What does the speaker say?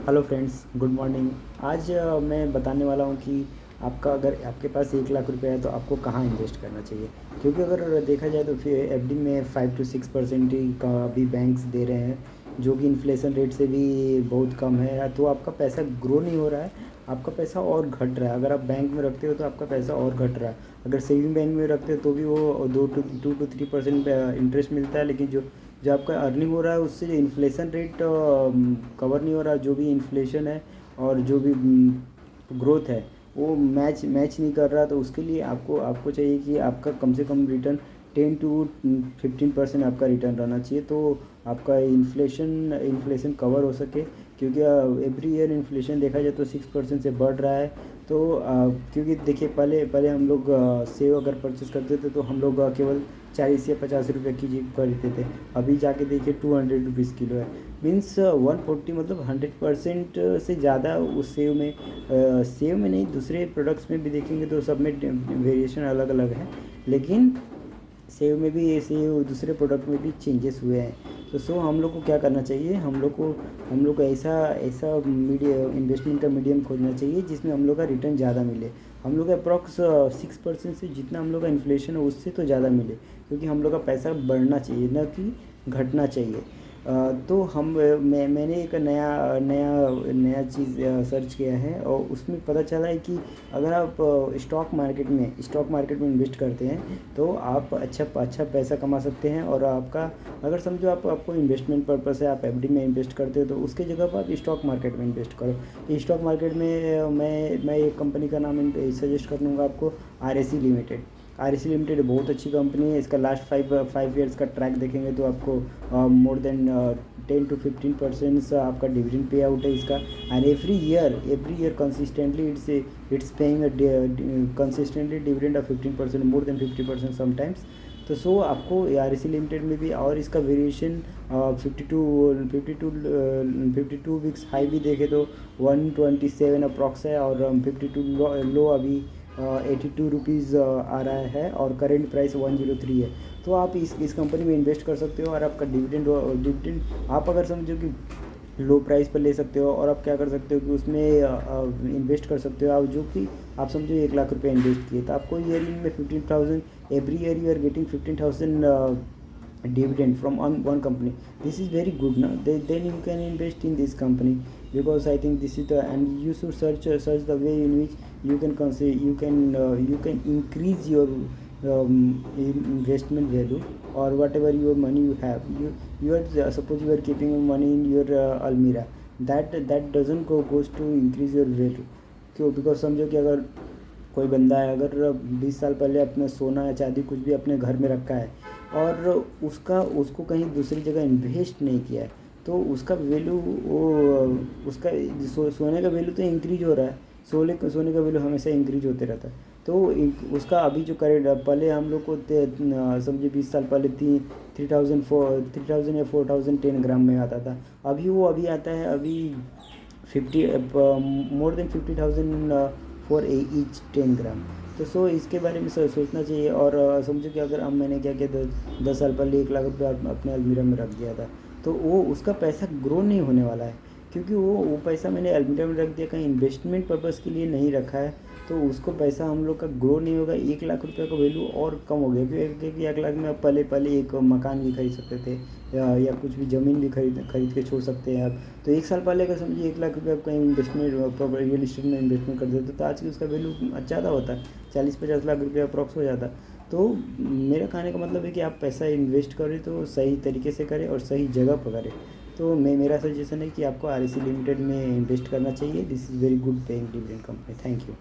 Hello friends, good morning. आज मैं बताने वाला हूँ कि आपका अगर आपके पास 1 लाख रुपए है तो आपको कहाँ इन्वेस्ट करना चाहिए। क्योंकि अगर देखा जाए तो फिर एफडी में 5 to 6% ही का अभी बैंक्स दे रहे हैं, जो कि इन्फ्लेशन रेट से भी बहुत कम है। तो आपका पैसा ग्रो नहीं हो रहा है, आपका पैसा और घट रहा है। अगर आप बैंक में रखते हो तो आपका पैसा और घट रहा है। अगर सेविंग बैंक में रखते हो तो भी वो 2 to 3% इंटरेस्ट मिलता है, लेकिन जो जो आपका अर्निंग हो रहा है उससे इन्फ्लेशन रेट कवर नहीं हो रहा। जो भी इन्फ्लेशन है और जो भी ग्रोथ है वो मैच मैच नहीं कर रहा। तो उसके लिए आपको आपको चाहिए कि आपका कम से कम रिटर्न 10 to 15% आपका रिटर्न रहना चाहिए, तो आपका इन्फ्लेशन कवर हो सके। क्योंकि एवरी ईयर इन्फ्लेशन देखा जाए तो 6% से बढ़ रहा है। तो क्योंकि देखिए, पहले पहले हम लोग सेव अगर परचेस करते थे तो हम लोग केवल 40 या 50 रुपये की जी खरीदते थे। अभी जाके देखिए 200 रुपीज़ किलो है। मीन्स 140, मतलब 100% से ज़्यादा उस सेव में नहीं, दूसरे प्रोडक्ट्स में भी देखेंगे तो सब में वेरिएशन अलग अलग है। लेकिन सेव में भी ऐसे दूसरे प्रोडक्ट में भी चेंजेस हुए हैं। तो हम लोग को क्या करना चाहिए, हम लोग को ऐसा ऐसा मीडियम इन्वेस्टमेंट का मीडियम खोजना चाहिए जिसमें हम लोग का रिटर्न ज़्यादा मिले। हम लोग का अप्रॉक्स 6% से जितना हम लोग का इन्फ्लेशन है उससे तो ज़्यादा मिले। क्योंकि हम लोग का पैसा बढ़ना चाहिए, ना कि घटना चाहिए। तो मैंने एक नया नया नया चीज़ सर्च किया है और उसमें पता चला है कि अगर आप स्टॉक मार्केट में इन्वेस्ट करते हैं तो आप अच्छा पैसा कमा सकते हैं। और आपका, अगर समझो आपको इन्वेस्टमेंट पर्पस है, आप एफडी में इन्वेस्ट करते हो तो उसके जगह पर आप स्टॉक मार्केट में इन्वेस्ट करो। स्टॉक मार्केट में मैं एक कंपनी का नाम सजेस्ट कर दूँगा आपको, RSE लिमिटेड। RSE लिमिटेड बहुत अच्छी कंपनी है। इसका लास्ट फाइव ईयर्स का ट्रैक देखेंगे तो आपको मोर देन 10 to 15% आपका डिविडेंड पे आउट है इसका। And every year consistently it's paying consistently dividend of 15%, more than 50% sometimes. तो आपको RSE लिमिटेड में भी, और इसका वेरिएशन 52 वीक्स हाई भी देखे तो 127 अप्रॉक्स है, और 52 लो अभी 82 रुपीज़ आ रहा है, और करेंट प्राइस 103 है। तो आप इस कंपनी में इन्वेस्ट कर सकते हो। और आपका डिविडेंड आप अगर समझो कि लो प्राइस पर ले सकते हो, और आप क्या कर सकते हो कि उसमें इन्वेस्ट कर सकते हो। आप जो कि आप समझो 1 लाख रुपये इन्वेस्ट किए तो आपको ईयरली में 15,000, every year you are getting 15,000 dividend from one company. This is very good now. Then you can invest in this company, because I think this is the, and you should search the way in which you can you can increase your investment value, or whatever your money you have. You are suppose you are keeping money in your almirah, that doesn't goes to increase your value। क्यों? Because समझो कि अगर कोई बंदा है, अगर 20 साल पहले अपना सोना या चांदी कुछ भी अपने घर में रखा है और उसको कहीं दूसरी जगह इन्वेस्ट नहीं किया है, तो उसका वैल्यू वो उसका सोने का वैल्यू तो इंक्रीज हो रहा है। सोने का वैल्यू हमेशा इंक्रीज होते रहता है। तो उसका अभी जो करेंट, पहले हम लोग को समझिए 20 साल पहले 3,000 या 4,000 10 ग्राम में आता था। अभी आता है अभी 50, मोर देन 50,000 फॉर ईच 10 ग्राम। तो इसके बारे में सोचना चाहिए। और समझो कि अगर मैंने क्या किया, 10 साल पहले 1 लाख रुपये अपने अलमीरा में रख दिया था, तो वो उसका पैसा ग्रो नहीं होने वाला है। क्योंकि वो पैसा मैंने अलमीरा में रख दिया, कहीं इन्वेस्टमेंट पर्पज़ के लिए नहीं रखा है। तो उसको पैसा हम लोग का ग्रो नहीं होगा। 1 लाख रुपये का वैल्यू और कम हो गया, क्योंकि 1 लाख में आप पहले एक मकान भी खरीद सकते थे, या कुछ भी ज़मीन भी खरीद के छोड़ सकते हैं आप। तो 1 साल पहले अगर समझिए 1 लाख रुपये आप कहीं इन्वेस्टमेंट रियल इस्टेट में इन्वेस्टमेंट कर देते तो आज की उसका वैल्यू ज़्यादा होता, 40-50 लाख रुपये अप्रॉक्स हो जाता। तो मेरा कहने का मतलब है कि आप पैसा इन्वेस्ट करें तो सही तरीके से करें और सही जगह पर करें। तो मेरा सजेशन है कि आपको RSE लिमिटेड में इन्वेस्ट करना चाहिए। This is very good paying dividend company. Thank you.